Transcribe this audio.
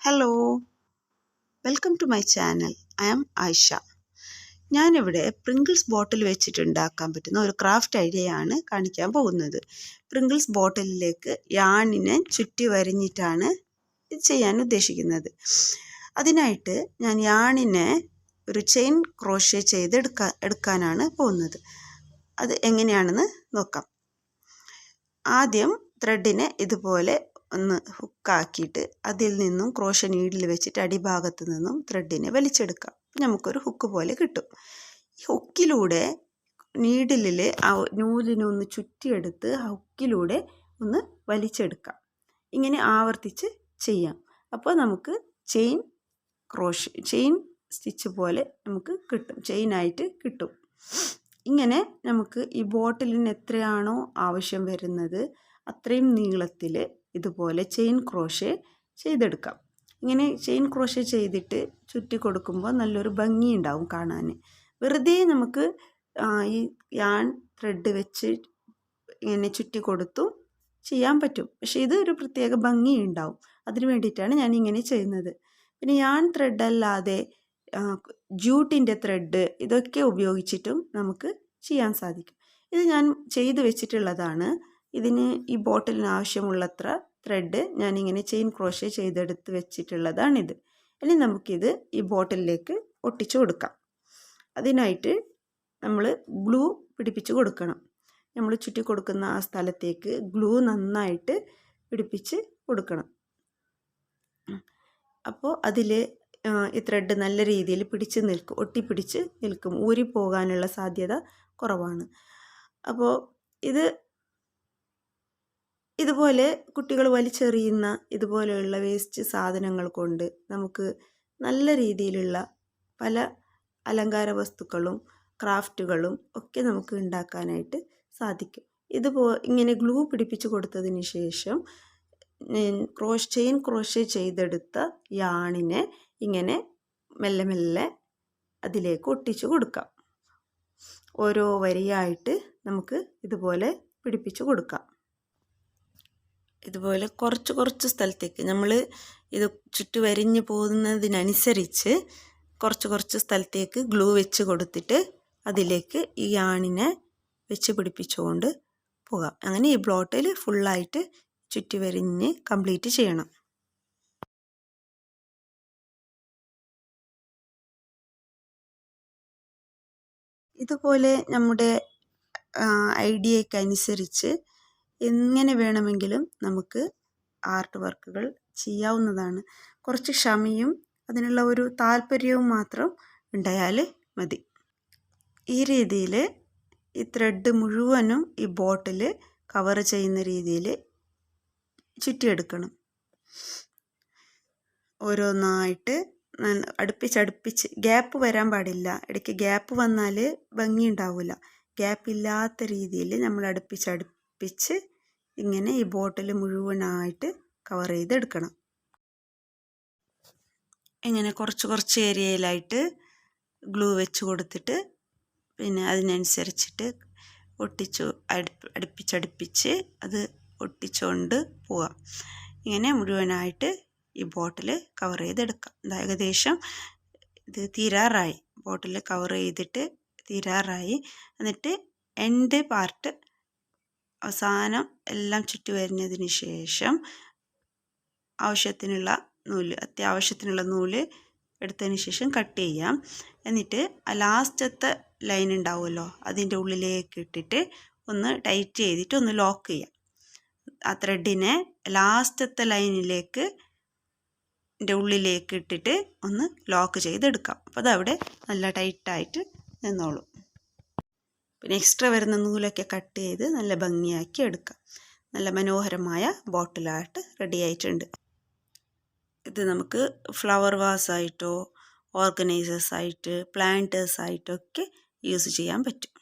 Hello, welcome to my channel. I am Ayesha. ഞാനിവിടെ Pringles ബോട്ടിൽ വെച്ചിട്ടുണ്ടാക്കാൻ പറ്റുന്ന ഒരു ക്രാഫ്റ്റ് ഐഡിയയാണ് കാണിക്കാൻ പോകുന്നത്. പ്രിങ്കിൾസ് ബോട്ടിലിലേക്ക് യാണിനെ ചുറ്റി വരഞ്ഞിട്ടാണ് ഇത് ചെയ്യാൻ ഉദ്ദേശിക്കുന്നത്. അതിനായിട്ട് ഞാൻ യാണിനെ ഒരു ചെയിൻ ക്രോഷേ എടുക്കാനാണ് പോകുന്നത്. അത് എങ്ങനെയാണെന്ന് നോക്കാം. ആദ്യം ത്രെഡിനെ ഇതുപോലെ ഒന്ന് ഹുക്കാക്കിയിട്ട് അതിൽ നിന്നും ക്രോഷേ നീഡിൽ വെച്ചിട്ട് അടിഭാഗത്ത് നിന്നും ത്രെഡിനെ വലിച്ചെടുക്കാം. നമുക്കൊരു ഹുക്ക് പോലെ കിട്ടും. ഈ ഹുക്കിലൂടെ നീഡിലിൽ ആ നൂലിനെ ഒന്ന് ചുറ്റിയെടുത്ത് ഹുക്കിലൂടെ ഒന്ന് വലിച്ചെടുക്കാം. ഇങ്ങനെ ആവർത്തിച്ച് ചെയ്യാം. അപ്പോൾ നമുക്ക് ചെയിൻ സ്റ്റിച്ച് പോലെ നമുക്ക് കിട്ടും, ചെയിനായിട്ട് കിട്ടും. ഇങ്ങനെ നമുക്ക് ഈ ബോട്ടിലിന് എത്രയാണോ ആവശ്യം വരുന്നത് അത്രയും നീളത്തിൽ ഇതുപോലെ ചെയിൻ ക്രോഷേ ചെയ്തെടുക്കാം. ഇങ്ങനെ ചെയിൻ ക്രോഷേ ചെയ്തിട്ട് ചുറ്റി കൊടുക്കുമ്പോൾ നല്ലൊരു ഭംഗി ഉണ്ടാവും കാണാൻ. വെറുതെ നമുക്ക് ഈ യാൺ ത്രെഡ് വെച്ച് ഇങ്ങനെ ചുറ്റി കൊടുത്തും ചെയ്യാൻ പറ്റും. പക്ഷേ ഇത് ഒരു പ്രത്യേക ഭംഗി ഉണ്ടാവും. അതിന് വേണ്ടിയിട്ടാണ് ഞാൻ ഇങ്ങനെ ചെയ്യുന്നത്. പിന്നെ യാൺ ത്രെഡ് അല്ലാതെ ജൂട്ടിൻ്റെ ത്രെഡ് ഇതൊക്കെ ഉപയോഗിച്ചിട്ടും നമുക്ക് ചെയ്യാൻ സാധിക്കും. ഇത് ഞാൻ ചെയ്ത് വെച്ചിട്ടുള്ളതാണ്. ഇതിന് ഈ ബോട്ടിലിന് ആവശ്യമുള്ളത്ര ത്രെഡ് ഞാനിങ്ങനെ ചെയിൻ ക്രോഷേ ചെയ്തെടുത്ത് വെച്ചിട്ടുള്ളതാണിത്. ഇനി നമുക്കിത് ഈ ബോട്ടിലിലേക്ക് ഒട്ടിച്ചു കൊടുക്കാം. അതിനായിട്ട് നമ്മൾ ഗ്ലൂ പിടിപ്പിച്ച് കൊടുക്കണം. നമ്മൾ ചുറ്റി കൊടുക്കുന്ന ആ സ്ഥലത്തേക്ക് ഗ്ലൂ നന്നായിട്ട് പിടിപ്പിച്ച് കൊടുക്കണം. അപ്പോൾ അതിൽ ഈ ത്രെഡ് നല്ല രീതിയിൽ പിടിച്ച് നിൽക്കും, ഒട്ടിപ്പിടിച്ച് നിൽക്കും. ഊരിപ്പോകാനുള്ള സാധ്യത കുറവാണ്. അപ്പോൾ ഇതുപോലെ കുട്ടികൾ വലിച്ചെറിയുന്ന ഇതുപോലെയുള്ള വേസ്റ്റ് സാധനങ്ങൾ കൊണ്ട് നമുക്ക് നല്ല രീതിയിലുള്ള പല അലങ്കാര വസ്തുക്കളും ക്രാഫ്റ്റുകളും ഒക്കെ നമുക്ക് ഉണ്ടാക്കാനായിട്ട് സാധിക്കും. ഇങ്ങനെ ഗ്ലൂ പിടിപ്പിച്ച് കൊടുത്തതിന് ശേഷം ചെയിൻ ക്രോഷേ ചെയ്തെടുത്ത യാണിനെ ഇങ്ങനെ മെല്ലെ മെല്ലെ അതിലേക്ക് ഒട്ടിച്ചു കൊടുക്കാം. ഓരോ വരിയായിട്ട് നമുക്ക് ഇതുപോലെ പിടിപ്പിച്ച് കൊടുക്കാം. ഇതുപോലെ കുറച്ച് സ്ഥലത്തേക്ക് നമ്മൾ ഇത് ചുറ്റി വരിഞ്ഞ് പോകുന്നതിനനുസരിച്ച് കുറച്ച് സ്ഥലത്തേക്ക് ഗ്ലൂ വെച്ച് കൊടുത്തിട്ട് അതിലേക്ക് ഈ യാണിനെ വെച്ച് പിടിപ്പിച്ചുകൊണ്ട് പോകാം. അങ്ങനെ ഈ ബോട്ടിൽ ഫുള്ളായിട്ട് ചുറ്റി വരിഞ്ഞ് കംപ്ലീറ്റ് ചെയ്യണം. ഇതുപോലെ നമ്മുടെ ഐഡിയയ്ക്ക് അനുസരിച്ച് എങ്ങനെ വേണമെങ്കിലും നമുക്ക് ആർട്ട് വർക്കുകൾ ചെയ്യാവുന്നതാണ്. കുറച്ച് ക്ഷമയും അതിനുള്ള ഒരു താല്പര്യവും മാത്രം ഉണ്ടായാൽ മതി. ഈ രീതിയിൽ ഈ ത്രെഡ് മുഴുവനും ഈ ബോട്ടിൽ കവർ ചെയ്യുന്ന രീതിയിൽ ചുറ്റിയെടുക്കണം. ഓരോന്നായിട്ട് അടുപ്പിച്ച് ഗ്യാപ്പ് വരാൻ പാടില്ല. ഇടയ്ക്ക് ഗ്യാപ്പ് വന്നാൽ ഭംഗി ഉണ്ടാവില്ല. ഗ്യാപ്പില്ലാത്ത രീതിയിൽ നമ്മൾ അടുപ്പിച്ച് ഇങ്ങനെ ഈ ബോട്ടിൽ മുഴുവനായിട്ട് കവർ ചെയ്തെടുക്കണം. ഇങ്ങനെ കുറച്ച് ഏരിയയിലായിട്ട് ഗ്ലൂ വെച്ച് കൊടുത്തിട്ട് പിന്നെ അതിനനുസരിച്ചിട്ട് അടുപ്പിച്ച് അത് ഒട്ടിച്ചുകൊണ്ട് പോവാം. ഇങ്ങനെ മുഴുവനായിട്ട് ഈ ബോട്ടിൽ കവർ ചെയ്തെടുക്കാം. ഏകദേശം ഇത് തീരാറായി. ബോട്ടിൽ കവർ ചെയ്തിട്ട് തീരാറായി. എന്നിട്ട് എൻഡ് പാർട്ട് അവസാനം എല്ലാം ചുറ്റി വരുന്നതിന് ശേഷം അത്യാവശ്യത്തിനുള്ള നൂല് എടുത്തതിന് ശേഷം കട്ട് ചെയ്യാം. എന്നിട്ട് ആ ലാസ്റ്റത്തെ ലൈൻ ഉണ്ടാവുമല്ലോ അതിൻ്റെ ഉള്ളിലേക്ക് ഇട്ടിട്ട് ഒന്ന് ടൈറ്റ് ചെയ്തിട്ട് ഒന്ന് ലോക്ക് ചെയ്യാം. ആ ത്രെഡിനെ ലാസ്റ്റത്തെ ലൈനിലേക്ക് ഉള്ളിലേക്ക് ഇട്ടിട്ട് ഒന്ന് ലോക്ക് ചെയ്തെടുക്കാം. അപ്പോൾ അതവിടെ നല്ല ടൈറ്റായിട്ട് നിന്നോളും. പിന്നെ എക്സ്ട്രാ വരുന്ന നൂലൊക്കെ കട്ട് ചെയ്ത് നല്ല ഭംഗിയാക്കി എടുക്കാം. നല്ല മനോഹരമായ ബോട്ടിലായിട്ട് റെഡി ആയിട്ടുണ്ട്. ഇത് നമുക്ക് ഫ്ലവർ വാസായിട്ടോ ഓർഗനൈസേഴ്സായിട്ട് പ്ലാന്റേഴ്സായിട്ടോ ഒക്കെ യൂസ് ചെയ്യാൻ പറ്റും.